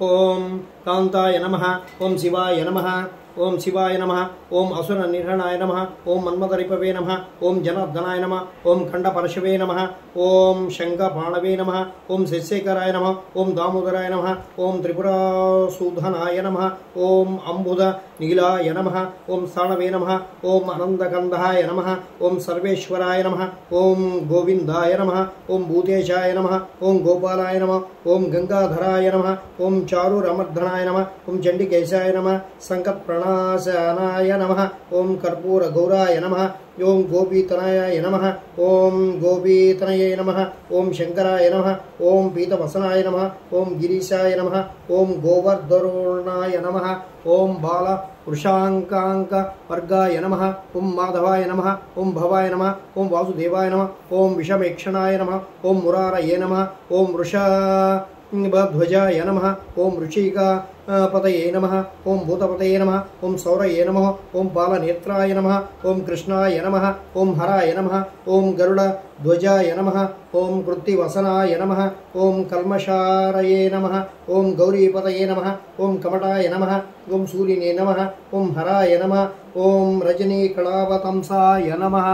ఓం కాంతాయ నమః. ఓం శివాయ నమః. ఓం శివాయ నమః. ఓం అసుర నిర్హణాయ నమః. ఓం మన్మథరిపవే నమః. ఓం జనార్దనాయ నమః. ఓం ఖండపరశవే నమః. ఓం శంఖపాణవే నమః. ఓం శశిశేఖరాయ నమః. ఓం దామోదరాయ నమః. ఓం త్రిపురాసూధనాయ నమః. ఓం అంబుద నీలాయ నమః. ఓం స్థాణవే నమః. ఓం అనంతకందాయ నమః. ఓం సర్వేశ్వరాయ నమః. ఓం గోవిందాయ నమః. ఓం భూతేశాయ నమః. ఓం గోపాలాయ నమః. ఓం గంగాధరాయ నమః. ఓం చారురమర్దనాయ నమః. ఓం చండికేశాయ నమః. సంకత్ప్రణాశానాయ నమః. ఓం కర్పూర గౌరాయ నమః. ఓం గోపీతనయాయ నమః. ఓం గోపీతనయే నమః. ఓం శంకరాయ నమః. ఓం పీతవసనాయ నమః. ఓం గిరీశాయ నమః. ఓం గోవర్ధనాయ నమః. ఓం బాల వృషాంకాంక వర్గాయ నమః. ఓం మాధవాయ నమః. ఓం భవాయ నమః. ఓం వాసుదేవాయ నమః. ఓం విషమేక్షణాయ నమః. ఓం మురారయే నమః. ఓం వృషధ్వజాయ నమః. ఓం ఋషికాపతయే నమః. ఓం భూతపతయే నమః. ఓం సౌరయే నమః. ఓం బాలనేత్రాయ నమః. ఓం కృష్ణాయ నమః. ఓం హరాయ నమః. ఓం గరుడ ధ్వజాయ నమః. ఓం కృత్తివసనాయ నమః. ఓం కల్మషారయే నమః. ఓం గౌరీపతయే నమః. ఓం కమటాయ నమః. ఓం సూర్యనే నమః. ఓం హరాయ నమః. ఓం రజనీకళావతంసాయ నమః.